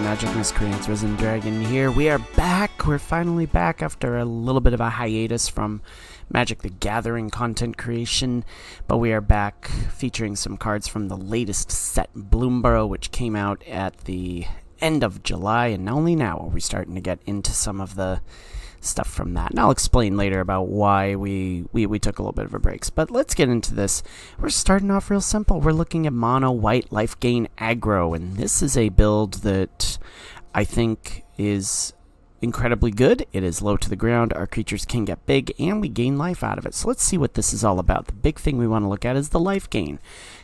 Magic Miscreants, Risen Dragon here. We are back. We're finally back after a little bit of a hiatus from Magic the Gathering content creation, but we are back featuring some cards from the latest set, Bloomborough, which came out at the end of July, and only now are we starting to get into some of the stuff from that. And I'll explain later about why we took a little bit of a break. But let's get into this. We're starting off real simple. We're looking at mono white Lifegain Aggro, and this is a build that I think is incredibly good. It is low to the ground. Our creatures can get big, and we gain life out of it. So let's see what this is all about. The big thing we want to look at is the life gain.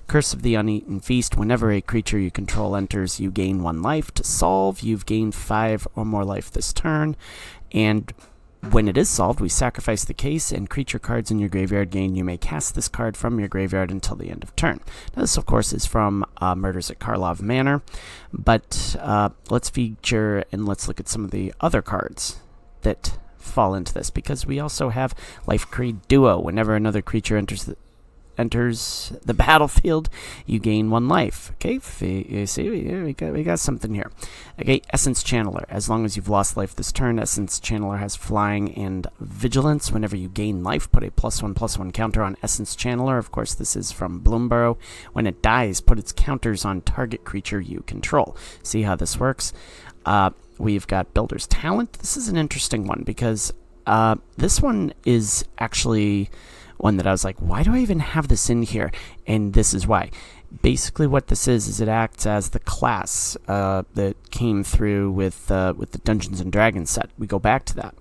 Curse of the Uneaten Feast. Whenever a creature you control enters, you gain 1 life. To solve, you've gained 5 or more life this turn. And when it is solved, we sacrifice the case, and creature cards in your graveyard gain. You may cast this card from your graveyard until the end of turn. Now, this, of course, is from Murders at Karlov Manor, but let's feature and let's look at some of the other cards that fall into this, because we also have Lifegain Duo. Whenever another creature enters the battlefield, you gain 1 life. Okay, you see, we got something here. Okay, Essence Channeler. As long as you've lost life this turn, Essence Channeler has flying and vigilance. Whenever you gain life, put a +1/+1 counter on Essence Channeler. Of course, this is from Bloomborough. When it dies, put its counters on target creature you control. See how this works? We've got Builder's Talent. This is an interesting one, because this one is actually one that I was like, why do I even have this in here? And this is why. Basically what this is it acts as the class that came through with the Dungeons & Dragons set. We go back to that.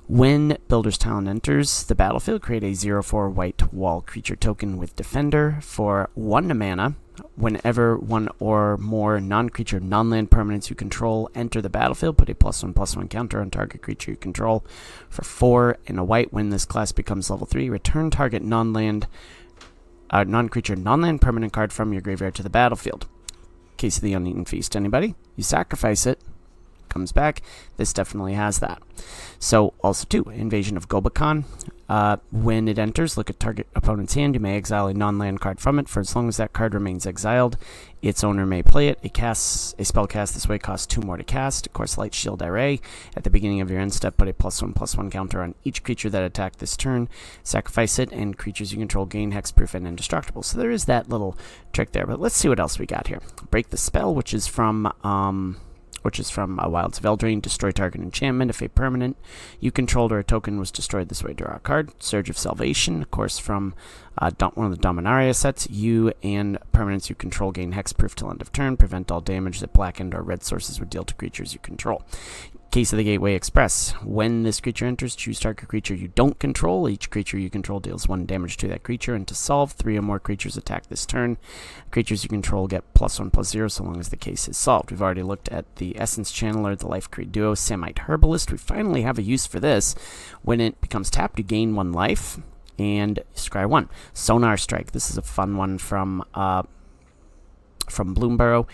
When Builder's Talent enters the battlefield, create a 0/4 white wall creature token with Defender for 1 mana. Whenever 1 or more non-creature, non-land permanents you control enter the battlefield, put a +1/+1 counter on target creature you control for 4 and a white. When this class becomes level 3, return target non-creature, non-land permanent card from your graveyard to the battlefield. Case of the Uneaten Feast. Anybody? You sacrifice it, comes back. This definitely has that. So also too, Invasion of Gobakhan. When it enters, look at target opponent's hand. You may exile a non-land card from it. For as long as that card remains exiled, its owner may play it. A spell cast this way costs 2 more to cast. Of course, Light Shield Array. At the beginning of your end step, put a +1/+1 counter on each creature that attacked this turn. Sacrifice it, and creatures you control gain hexproof and indestructible. So there is that little trick there. But let's see what else we got here. Break the Spell, which is from Wilds of Eldraine. Destroy target enchantment. If a permanent you controlled or a token was destroyed this way, draw a card. Surge of Salvation, of course, from one of the Dominaria sets. You and permanents you control gain hexproof till end of turn. Prevent all damage that black and or red sources would deal to creatures you control. Case of the Gateway Express. When this creature enters, choose target creature you don't control. Each creature you control deals 1 damage to that creature, and to solve, 3 or more creatures attack this turn. Creatures you control get +1/+0 so long as the case is solved. We've already looked at the Essence Channeler, the Lifegain Duo, Samite Herbalist. We finally have a use for this. When it becomes tapped, you gain 1 life and scry 1. Sonar Strike. This is a fun one from Bloomborough.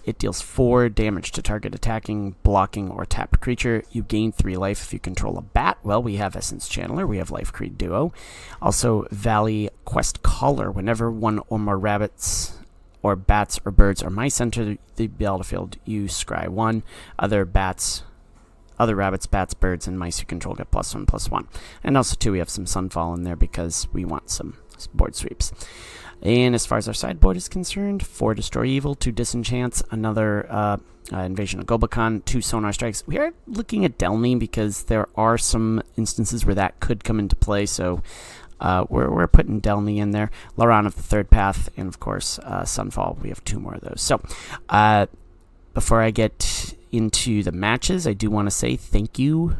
It deals 4 damage to target attacking, blocking, or tapped creature. You gain 3 life if you control a bat. Well, we have Essence Channeler. We have Lifegain Duo. Also, Valley Quest Caller. Whenever 1 or more rabbits or bats or birds or mice enter the battlefield, you scry 1. Other rabbits, bats, birds, and mice you control get +1/+1. And also, too, we have some Sunfall in there because we want some board sweeps. And as far as our sideboard is concerned, 4 Destroy Evil, 2 Disenchants, another Invasion of Gobakhan, 2 Sonar Strikes. We are looking at Delny because there are some instances where that could come into play, so we're putting Delny in there. Laran of the Third Path, and of course Sunfall. We have 2 more of those. So before I get into the matches, I do want to say thank you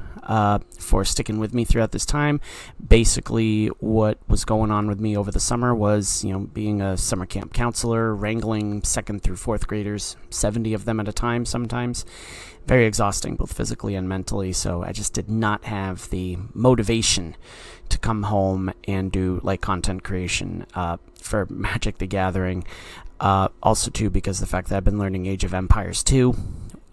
for sticking with me throughout this time. Basically, what was going on with me over the summer was, being a summer camp counselor, wrangling 2nd through 4th graders, 70 of them at a time sometimes. Very exhausting, both physically and mentally, so I just did not have the motivation to come home and do content creation for Magic the Gathering. Also, too, because the fact that I've been learning Age of Empires 2,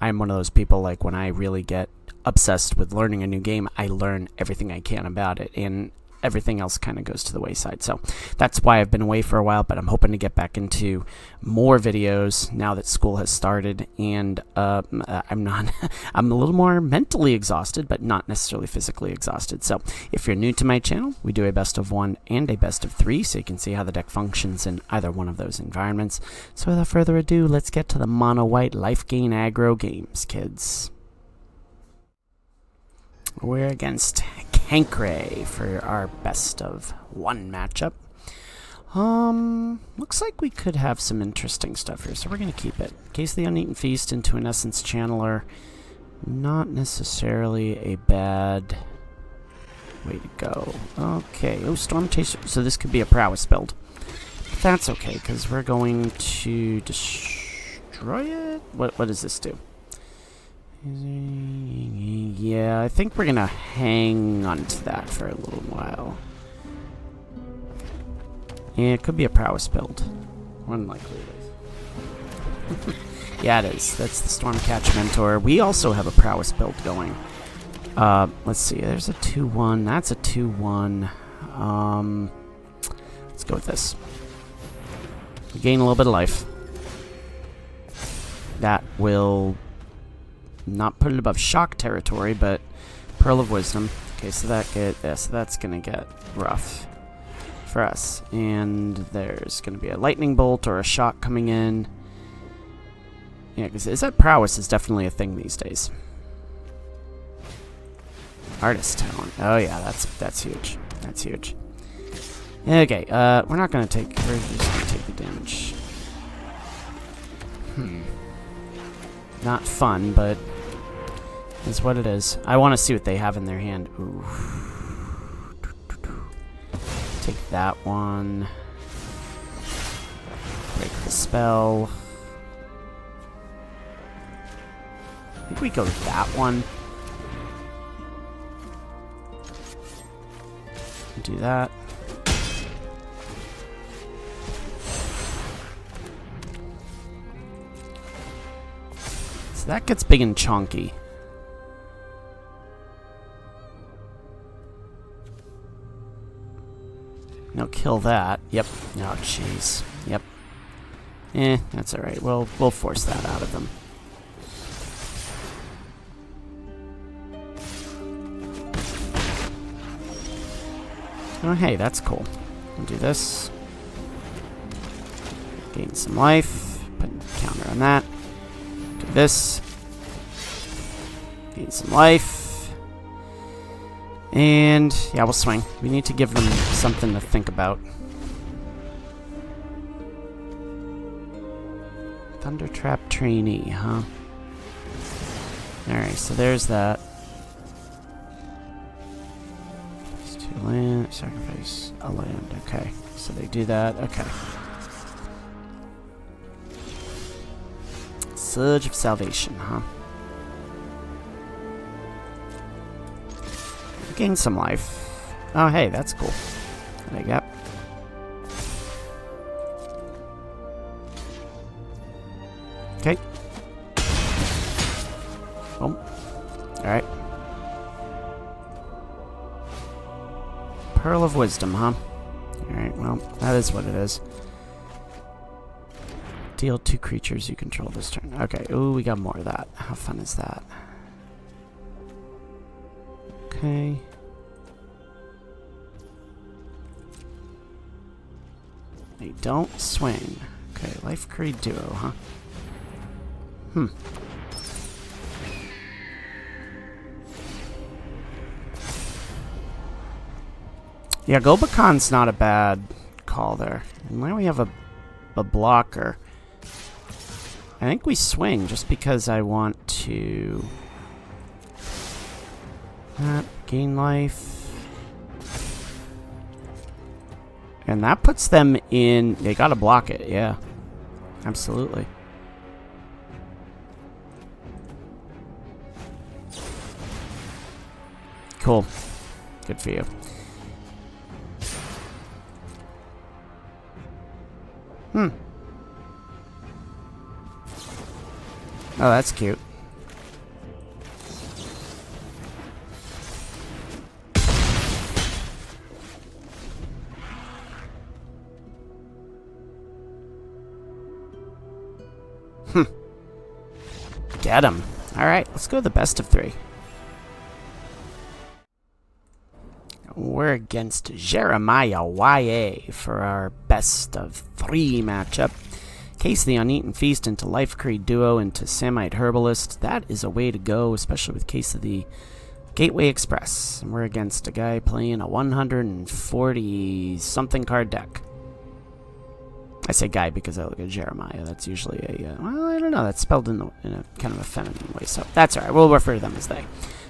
I'm one of those people, when I really get obsessed with learning a new game, I learn everything I can about it. And everything else kind of goes to the wayside. So that's why I've been away for a while, but I'm hoping to get back into more videos now that school has started, and I'm a little more mentally exhausted, but not necessarily physically exhausted. So if you're new to my channel, we do a best of 1 and a best of 3, so you can see how the deck functions in either one of those environments. So without further ado, let's get to the mono white Lifegain aggro games, kids. We're against Cankray for our best of 1 matchup. Looks like we could have some interesting stuff here, so we're going to keep it. Case the Uneaten Feast into an Essence Channeler. Not necessarily a bad way to go. Okay, oh, Storm Chaser. So this could be a Prowess build. But that's okay, because we're going to destroy it? What does this do? Yeah, I think we're gonna hang on to that for a little while. Yeah, it could be a Prowess build. Unlikely it is. Yeah, it is. That's the Stormcatch Mentor. We also have a Prowess build going. Let's see. There's a 2-1. That's a 2-1. Let's go with this. We gain a little bit of life. That will not put it above shock territory, but Pearl of Wisdom. Okay, so that's gonna get rough for us. And there's gonna be a lightning bolt or a shock coming in. Yeah, because IZZET Prowess is definitely a thing these days. Artist Talent. Oh yeah, that's huge. That's huge. Okay, we're not gonna take. We're just gonna take the damage. Not fun, but it's what it is. I want to see what they have in their hand. Ooh. Take that one. Break the spell. I think we go with that one. Do that. So that gets big and chunky. No, kill that. Yep. Oh, jeez. Yep. That's alright. We'll force that out of them. Oh, hey, that's cool. We'll do this. Gain some life. Put a counter on that. Do this. Gain some life. And, yeah, we'll swing. We need to give them something to think about. Thundertrap Trainee, huh? Alright, so there's that. It's 2 land, sacrifice a land. Okay, so they do that. Okay. Surge of Salvation, huh? Gain some life. Oh, hey, that's cool. What do I got? Okay. Oh. Alright. Pearl of Wisdom, huh? Alright, well, that is what it is. Deal 2 creatures you control this turn. Okay, ooh, we got more of that. How fun is that? Okay. They don't swing. Okay, Life Creed Duo, huh? Yeah, Golbacon's not a bad call there. And now we have a blocker. I think we swing just because I want to gain life. And that puts them in... They gotta block it, yeah. Absolutely. Cool. Good for you. Oh, that's cute. Get him. Alright, let's go to the best of 3. We're against Jeremiah YA for our best of 3 matchup. Case the Uneaten Feast into Life Creed Duo into Samite Herbalist. That is a way to go, especially with Case of the Gateway Express. And we're against a guy playing a 140-something card deck. I say guy because I look at Jeremiah. That's usually a, well, I don't know. That's spelled in a kind of a feminine way, so that's alright. We'll refer to them as they.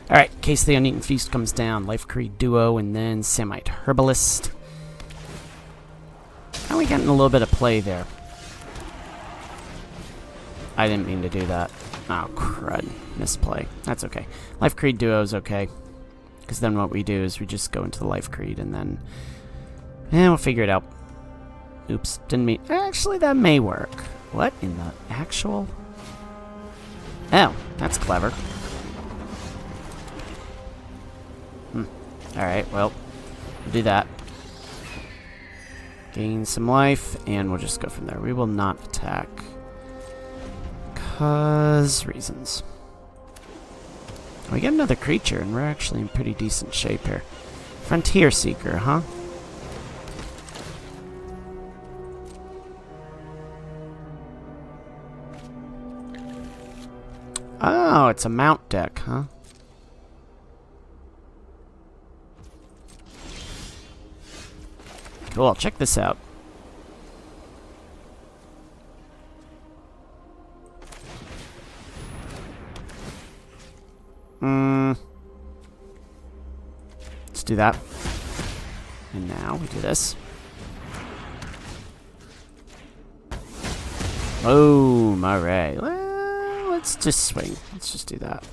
Alright, Case the Uneaten Feast comes down. Life Creed Duo, and then Samite Herbalist. How are we getting a little bit of play there? I didn't mean to do that. Oh, crud. Misplay. That's okay. Life Creed Duo is okay. Because then what we do is we just go into the Life Creed, and then... we'll figure it out. Oops, didn't mean... Actually, that may work. What in the actual... Oh, that's clever. Alright, well, we'll do that. Gain some life, and we'll just go from there. We will not attack. Because reasons. We get another creature, and we're actually in pretty decent shape here. Frontier Seeker, huh? Oh, it's a mount deck, huh? Cool, check this out. Let's do that. And now we do this. Boom, alright. Well, let's just swing. Let's just do that.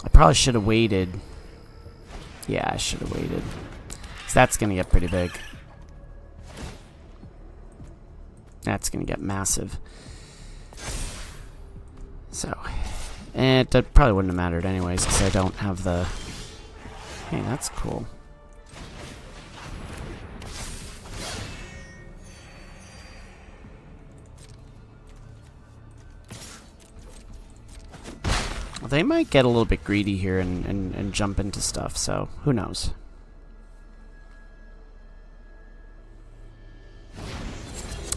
I probably should have waited. Yeah, I should have waited. 'Cause that's going to get pretty big. That's going to get massive. So, and it probably wouldn't have mattered anyways, because I don't have the... Hey, that's cool. Well, they might get a little bit greedy here and jump into stuff, so who knows.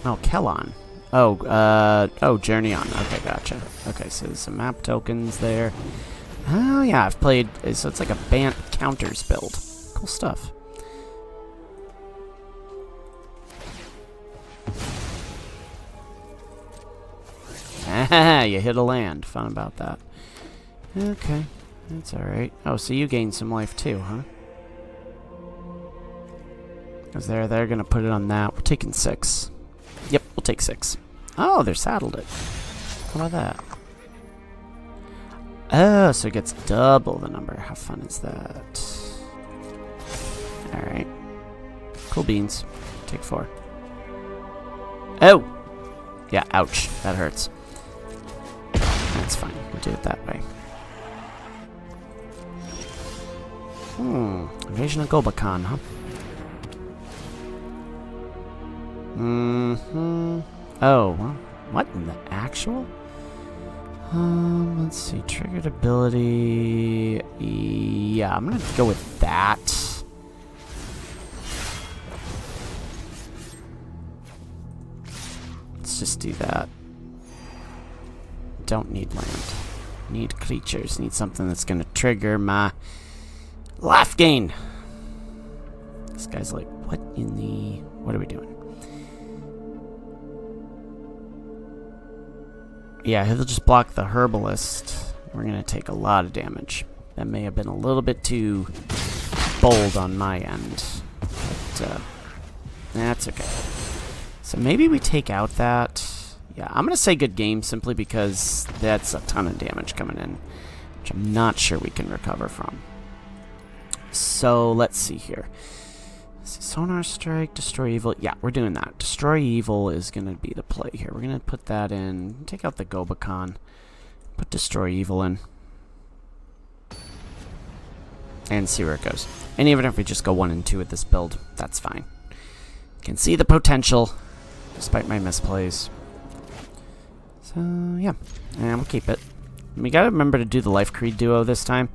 Oh, Kellon. Oh, Journey On. Okay, gotcha. Okay, so there's some map tokens there. Oh, yeah, I've played... So it's like a BANT counters build. Cool stuff. Ah, you hit a land. Fun about that. Okay, that's alright. Oh, so you gained some life too, huh? Because they're gonna put it on that. We're taking 6. Yep, we'll take 6. Oh, they're saddled it. How about that? Oh, so it gets double the number. How fun is that? Alright. Cool beans. Take 4. Oh! Yeah, ouch. That hurts. That's fine. We'll do it that way. Invasion of Gobakan, huh? Oh, well, what in the actual? Let's see. Triggered ability. Yeah, I'm gonna go with that. Let's just do that. Don't need land. Need creatures. Need something that's gonna trigger my Lifegain. This guy's like, what in the... What are we doing? Yeah, he'll just block the Herbalist. We're going to take a lot of damage. That may have been a little bit too bold on my end. But, that's okay. So maybe we take out that... Yeah, I'm going to say good game simply because that's a ton of damage coming in, which I'm not sure we can recover from. So, let's see here. Sonar Strike, Destroy Evil. Yeah, we're doing that. Destroy Evil is going to be the play here. We're going to put that in. Take out the Gobakan. Put Destroy Evil in. And see where it goes. And even if we just go 1 and 2 with this build, that's fine. Can see the potential, despite my misplays. So, yeah. And we'll keep it. We gotta remember to do the Life Creed duo this time,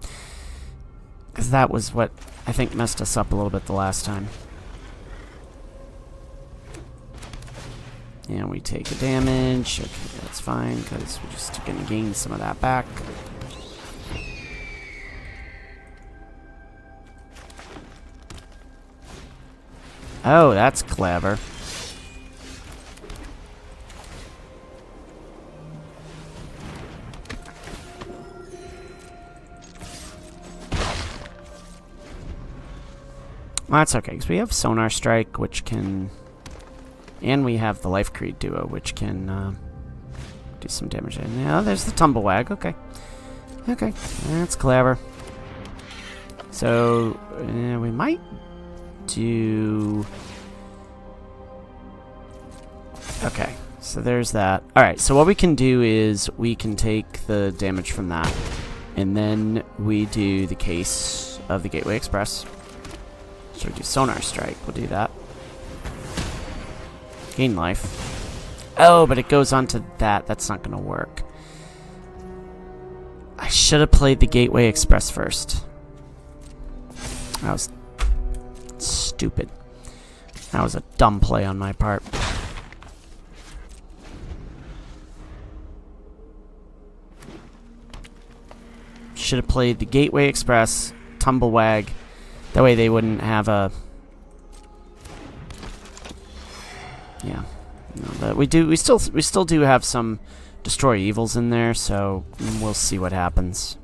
because that was what I think messed us up a little bit the last time. And we take a damage. Okay, that's fine, because we're just gonna gain some of that back. Oh, that's clever. Well, that's okay, because we have Sonar Strike, which can... And we have the Life Creed duo, which can do some damage. And yeah, there's the Tumblewag. Okay. Okay, that's clever. So, we might do... Okay, so there's that. Alright, so what we can do is we can take the damage from that, and then we do the case of the Gateway Express. So we do Sonar Strike. We'll do that. Gain life. Oh, but it goes on to that. That's not going to work. I should have played the Gateway Express first. That was stupid. That was a dumb play on my part. Should have played the Gateway Express, Tumblewag. That way they wouldn't have a... Yeah. No, but we still do have some Destroy Evils in there, so we'll see what happens.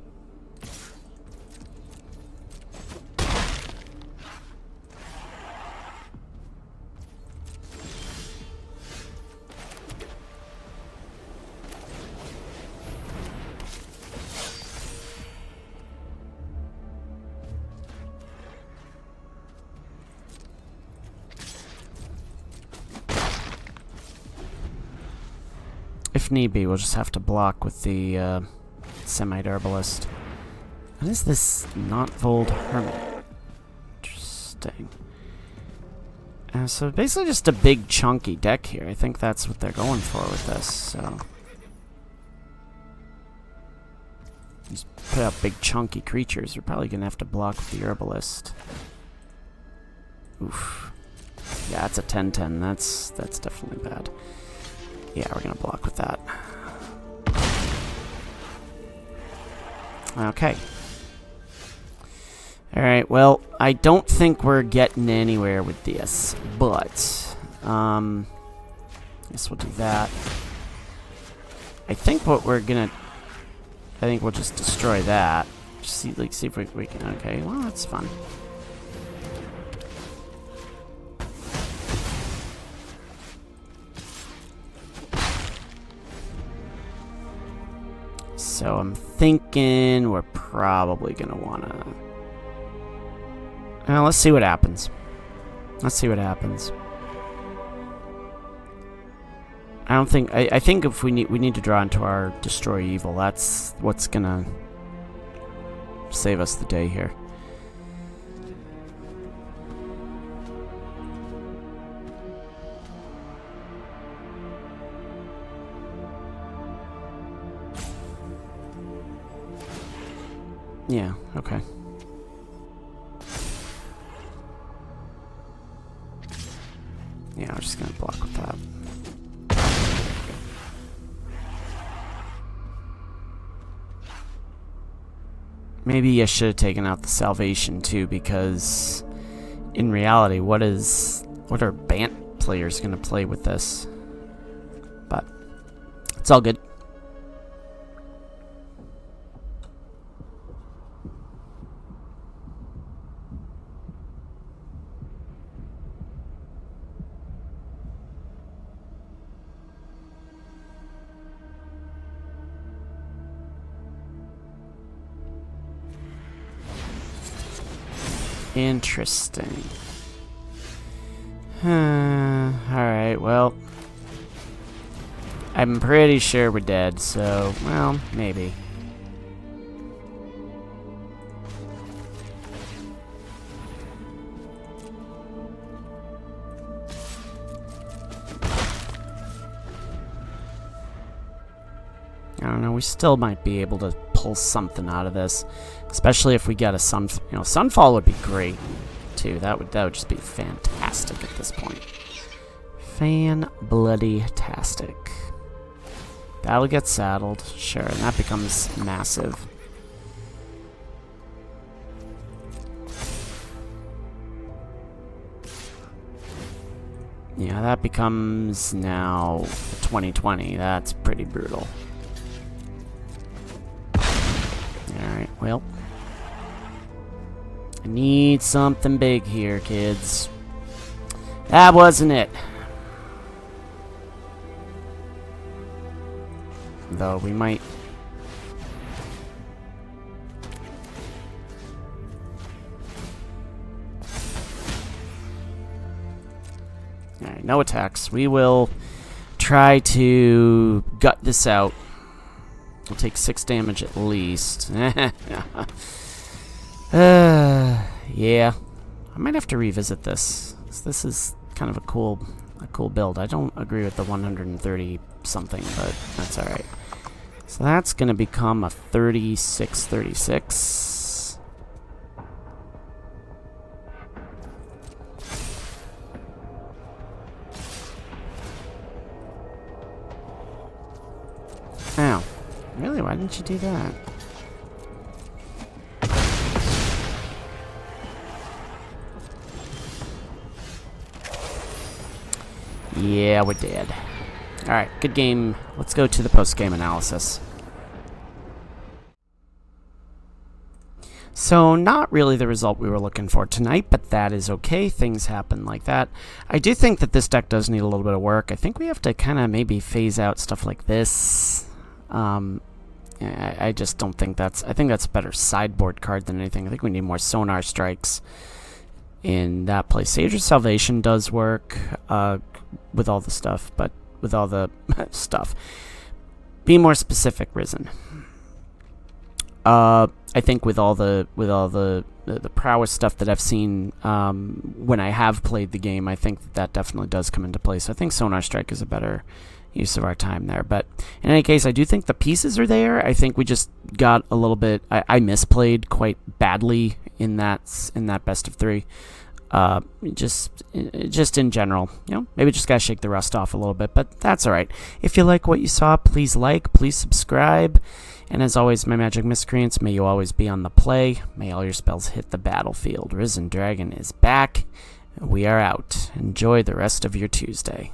If need be, we'll just have to block with the Semite Herbalist. What is this Knotfold Hermit? Interesting. So basically just a big chunky deck here. I think that's what they're going for with this, so... Just put out big chunky creatures. We're probably going to have to block with the Herbalist. Oof. Yeah, that's a 10-10. That's definitely bad. Yeah, we're going to block with that. Okay. Alright, well, I don't think we're getting anywhere with this, but, I guess we'll do that. I think what we're going to, I think we'll just destroy that. Just see if we can, okay, well, that's fun. So I'm thinking we're probably going to want to... let's see what happens. Let's see what happens. I don't think... I think if we need to draw into our Destroy Evil. That's what's going to save us the day here. Yeah, okay. Yeah, we're just gonna block with that. Maybe I should have taken out the Salvation too, because in reality, what are BANT players gonna play with this? But it's all good. Interesting. Alright, well... I'm pretty sure we're dead, so... Well, maybe. I don't know, we still might be able to pull something out of this. Especially if we get a Sunfall would be great, too. That would just be fantastic at this point. Fan-bloody-tastic. That'll get saddled, sure, and that becomes massive. Yeah, that becomes now 2020. That's pretty brutal. Alright, well. I need something big here, kids. That wasn't it. Though we might... Alright, no attacks. We will try to gut this out. We'll take 6 damage at least. Yeah. I might have to revisit this. This is kind of a cool build. I don't agree with the 130 something, but that's alright. So that's going to become a 36-36. Ow. Really? Why didn't you do that? Yeah, we're dead. Alright, good game. Let's go to the post-game analysis. So, not really the result we were looking for tonight, but that is okay. Things happen like that. I do think that this deck does need a little bit of work. I think we have to kind of maybe phase out stuff like this. I just don't think that's... I think that's a better sideboard card than anything. I think we need more Sonar Strikes in that place. Sage of Salvation does work with all the stuff, but with all the stuff. Be more specific, Risen. I think with all the prowess stuff that I've seen when I have played the game, I think that definitely does come into place. I think Sonar Strike is a better use of our time there. But in any case, I do think the pieces are there. I think we just got a little bit... I misplayed quite badly in that best of 3. Just in general, you know, maybe just gotta shake the rust off a little bit, but that's alright. If you like what you saw, please like, please subscribe, and as always, my magic miscreants, may you always be on the play, may all your spells hit the battlefield. Risen Dragon is back, and we are out. Enjoy the rest of your Tuesday.